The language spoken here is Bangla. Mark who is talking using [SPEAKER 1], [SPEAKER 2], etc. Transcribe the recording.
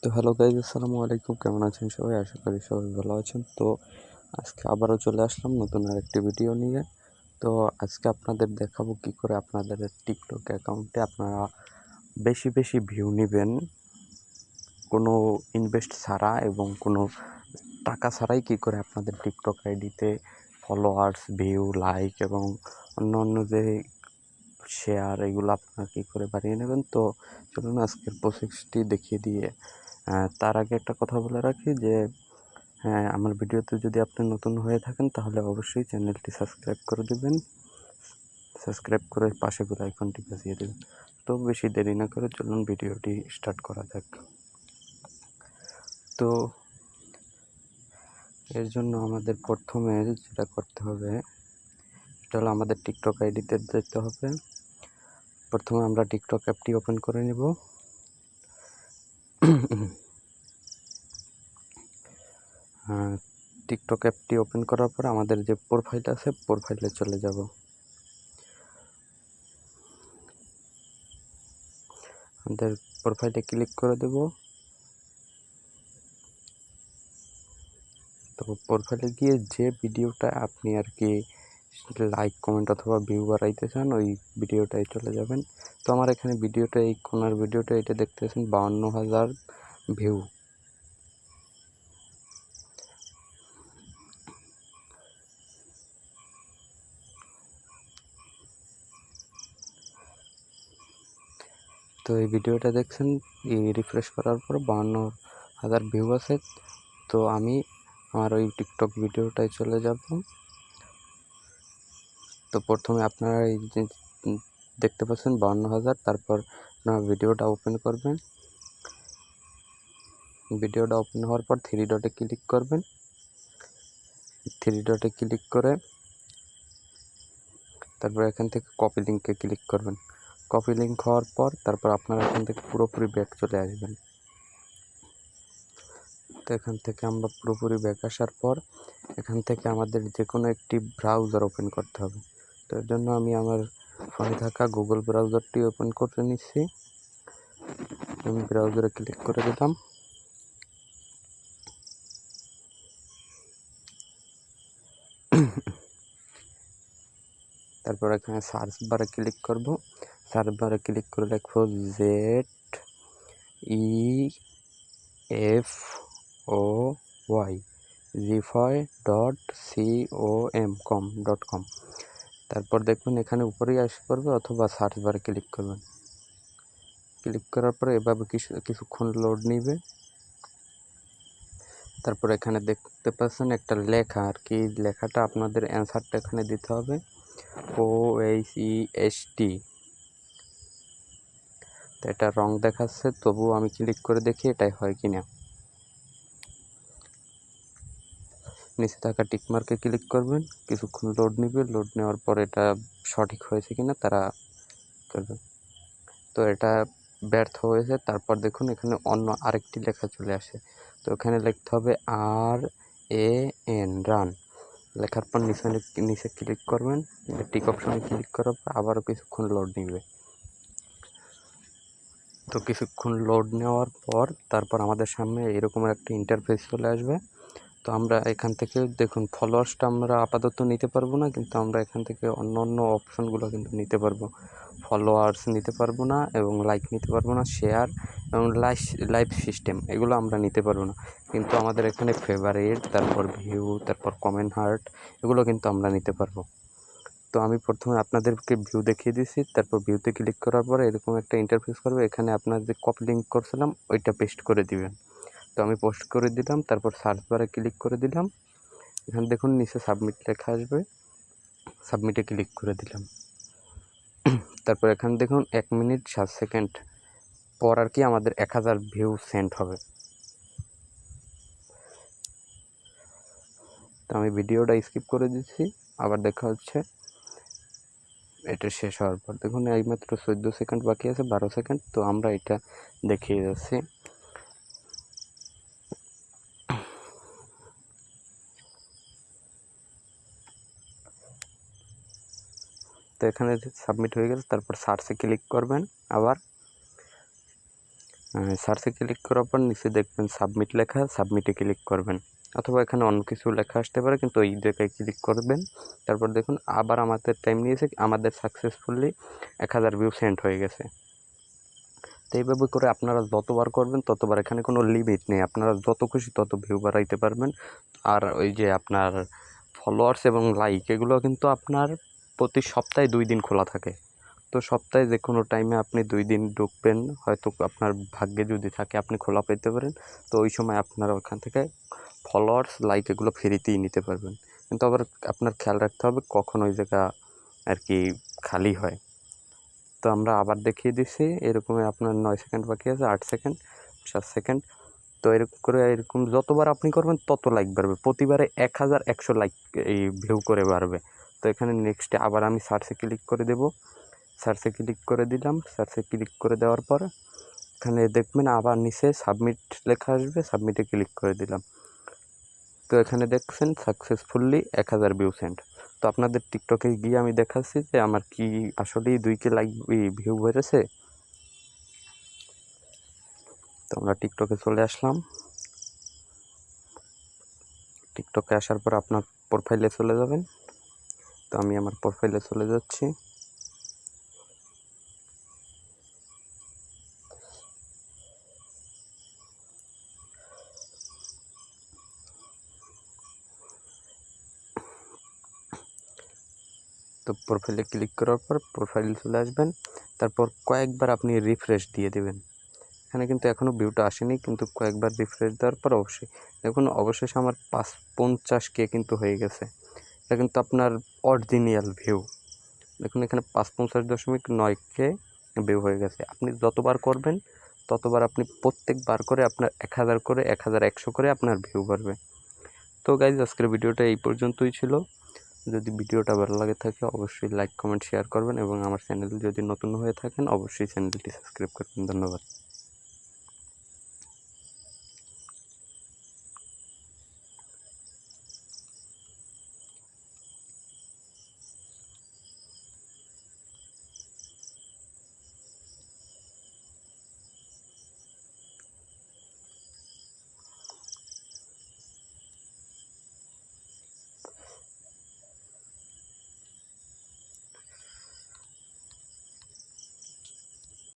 [SPEAKER 1] তো হ্যালো গাইজ, আসসালামু আলাইকুম। কেমন আছেন সবাই? আশা করি সবাই ভালো আছেন। তো আজকে আবারও চলে আসলাম নতুন আরেকটি ভিডিও নিয়ে। তো আজকে আপনাদের দেখাবো কি করে আপনাদের টিকটক অ্যাকাউন্টে আপনারা বেশি বেশি ভিউ নেবেন, কোনো ইনভেস্ট ছাড়া এবং কোনো টাকা ছাড়াই কি করে আপনাদের টিকটক আইডিতে ফলোয়ার্স, ভিউ, লাইক এবং অন্য অন্য যে শেয়ার এগুলো আপনারা কী করে বাড়িয়ে নেবেন। তো চলুন আজকের প্রসেসটি দেখিয়ে দিয়ে তার আগে একটা কথা বলে রাখি যে আমার ভিডিওতে যদি আপনি নতুন হয়ে থাকেন তাহলে অবশ্যই চ্যানেলটি সাবস্ক্রাইব করে দেবেন, সাবস্ক্রাইব করে পাশে বেল আইকনটি বাজিয়ে দেবেন। তো বেশি দেরি না করে চলুন ভিডিওটি স্টার্ট করা যাক। তো এর জন্য আমাদের প্রথমে যেটা করতে হবে সেটা হলো আমাদের টিকটক আইডিতে যেতে হবে। প্রথমে আমরা টিকটক অ্যাপটি ওপেন করে নেব। টিকটক অ্যাপটি ওপেন করার পর আমাদের যে প্রোফাইল আছে প্রোফাইলে চলে যাব। আমাদের প্রোফাইলে ক্লিক করে দেব। তো প্রোফাইলে গিয়ে যে ভিডিওটা আপনি আর কি লাইক, কমেন্ট অথবা ভিউ বাড়াইতে চান ওই ভিডিওটায় চলে যাবেন। তো আমার এখানে ভিডিওটা, এই কোনার ভিডিওটা, এটা দেখতেছেন 52,000 ভিউ। তো এই ভিডিওটা দেখছেন, এই রিফ্রেশ করার পর 52,000 ভিউ আছে। তো আমি আমার ওই টিকটক ভিডিওটায় চলে যাব। তো প্রথমে আপনারা এই যে দেখতে পাচ্ছেন 52,000, তারপর আপনারা ভিডিওটা ওপেন করবেন। ভিডিওটা ওপেন হওয়ার পর থ্রি ডটে ক্লিক করবেন। থ্রি ডটে ক্লিক করে তারপর এখান থেকে কপি লিঙ্কে ক্লিক করবেন। কপি লিঙ্ক হওয়ার পর তারপর আপনারা এখান থেকে পুরোপুরি ব্যাক চলে আসবেন। তো এখান থেকে আমরা পুরোপুরি ব্যাক আসার পর এখান থেকে আমাদের যে কোনো একটি ব্রাউজার ওপেন করতে হবে। তো এর জন্য আমি আমার ফোনে থাকা গুগল ব্রাউজারটি ওপেন করে নিচ্ছি। আমি ব্রাউজারে ক্লিক করে দিলাম। তারপর এখানে সার্চ বারে ক্লিক করব। সার্চ বারে ক্লিক করে লিখব ZEFOY zefoy.com. তারপর দেখবেন এখানে উপরেই আসে পড়বে, অথবা সার্চ বারে ক্লিক করবেন। ক্লিক করার পরে এভাবে কিছুক্ষণ লোড নিবে। তারপর এখানে দেখতে পাচ্ছেন একটা লেখা, আর কি লেখাটা আপনাদের অ্যান্সারটা এখানে দিতে হবে OHEST। তো এটা রং দেখাচ্ছে, তবুও আমি ক্লিক করে দেখি এটাই হয় কিনা। নিচে থাকা টিকমার্কে ক্লিক করবেন, কিছুক্ষণ লোড নেবে। লোড নেওয়ার পর এটা সঠিক হয়েছে কিনা তারা করবে। তো এটা ব্যর্থ হয়েছে। তারপর দেখুন এখানে অন্য আরেকটি লেখা চলে আসে। তো এখানে লিখতে হবে RAN, রান। লেখার পর নিচে ক্লিক করবেন। টিক অপশনে ক্লিক করার পর আবারও কিছুক্ষণ লোড নেবে। তো কিছুক্ষণ লোড নেওয়ার পর তারপর আমাদের সামনে এরকম একটা ইন্টারফেস চলে আসবে। তো আমরা এখান থেকে দেখুন ফলোয়ার্সটা আমরা আপাতত নিতে পারবো না, কিন্তু আমরা এখান থেকে অন্য অন্য অপশনগুলো কিন্তু নিতে পারবো। ফলোয়ার্স নিতে পারবো না এবং লাইক নিতে পারবো না, শেয়ার এবং লাইভ সিস্টেম এগুলো আমরা নিতে পারবো না। কিন্তু আমাদের এখানে ফেভারিট, তারপর ভিউ, তারপর কমেন্ট, হার্ট এগুলো কিন্তু আমরা নিতে পারবো। তো আমি প্রথমে আপনাদেরকে ভিউ দেখিয়ে দিচ্ছি। তারপর ভিউতে ক্লিক করার পরে এরকম একটা ইন্টারফেস করবে। এখানে আপনার যে কপি লিঙ্ক করছিলাম ওইটা পেস্ট করে দিবেন। তো আমি পোস্ট করে দিলাম। তারপর সার্চ বারে ক্লিক করে দিলাম। এখানে দেখুন নিচে সাবমিট লেখা আসবে, সাবমিটে ক্লিক করে দিলাম। তারপর এখানে দেখুন 1 মিনিট 7 সেকেন্ড পর আর কি আমাদের 1000 ভিউ সেন্ড হবে। তো আমি ভিডিওটা স্কিপ করে দিচ্ছি, আবার দেখা হচ্ছে এটা শেষ হওয়ার পর। দেখুন এইমাত্র 14 সেকেন্ড বাকি আছে, 12 সেকেন্ড। তো আমরা এটা দেখিয়ে যাচ্ছি। তো এখানে সাবমিট হয়ে গেছে। তারপর সার্চে ক্লিক করবেন। আবার সার্চে ক্লিক করার পর নিচে দেখবেন সাবমিট লেখা, সাবমিটে ক্লিক করবেন, অথবা এখানে অন্য কিছু লেখা আসতে পারে, কিন্তু এই জায়গায় ক্লিক করবেন। তারপর দেখুন আবার আমাদের টাইম নিয়েছে, আমাদের সাকসেসফুলি 1000 ভিউ সেন্ড হয়ে গেছে। তো এইভাবে করে আপনারা যতবার করবেন ততবার, এখানে কোনো লিমিট নেই, আপনারা যত খুশি তত ভিউ বাড়াইতে পারবেন। আর ওই যে আপনার ফলোয়ার্স এবং লাইক এগুলো কিন্তু আপনার প্রতি সপ্তাহে 2 দিন খোলা থাকে। তো সপ্তাহে যে কোনো টাইমে আপনি 2 দিন ঢুকবেন, হয়তো আপনার ভাগ্যে যদি থাকে আপনি খোলা পেতে পারেন। তো ওই সময় আপনারা ওখান থেকে ফলোয়ার্স লাইক এগুলো ফ্রিতেই নিতে পারবেন। কিন্তু আবার আপনার খেয়াল রাখতে হবে কখন ওই জায়গা আর কি খালি হয়। তো আমরা আবার দেখিয়ে দিচ্ছি, এরকমই আপনার 9 সেকেন্ড বাকি আছে, 8 সেকেন্ড, 7 সেকেন্ড। তো এরকম করে এরকম যতবার আপনি করবেন তত লাইক বাড়বে, প্রতিবারে 1100 লাইক এই ভিউ করে বাড়বে। তো এখানে নেক্সটে আবার আমি সার্চে ক্লিক করে দেব, সার্চে ক্লিক করে দিলাম, সার্চে ক্লিক করে দেওয়ার পর এখানে দেখবেন আবার নিচে সাবমিট লেখা আসবে, সাবমিটে ক্লিক করে দিলাম। তো এখানে দেখছেন সাকসেসফুলি 1000 ভিউ সেন্ড। তো আপনাদের টিকটকে গিয়ে আমি দেখাচ্ছি যে আমার কি আসলেই 2K লাইক ভিউ বেড়েছে। তো আমরা টিকটকে চলে আসলাম, টিকটকে আসার পর আপনার প্রোফাইলে চলে যাবেন। তো আমি আমার প্রোফাইলে চলে যাচ্ছি। তো প্রোফাইলে ক্লিক করার পর প্রোফাইলে চলে আসবেন, তারপর কয়েকবার আপনি রিফ্রেশ দিয়ে দেবেন। এখানে কিন্তু এখনও ভিউটা আসেনি, কিন্তু কয়েকবার রিফ্রেশ দেওয়ার পর অবশ্যই দেখুন অবশেষে আমার 50K কিন্তু হয়ে গেছে। এটা কিন্তু আপনার অরিজিনাল ভিউ। দেখুন এখানে 550.9K ভিউ হয়ে গেছে। আপনি যতবার করবেন ততবার আপনি প্রত্যেকবার করে আপনার 1000 করে 1100 করে আপনার ভিউ বাড়বে। তো গাইজ আজকের ভিডিওটা এই পর্যন্তই ছিল। যদি ভিডিওটা ভালো লাগে থাকে অবশ্যই লাইক কমেন্ট শেয়ার করবেন, এবং আমার চ্যানেল যদি নতুন হয়ে থাকেন অবশ্যই চ্যানেলটি সাবস্ক্রাইব করবেন। ধন্যবাদ।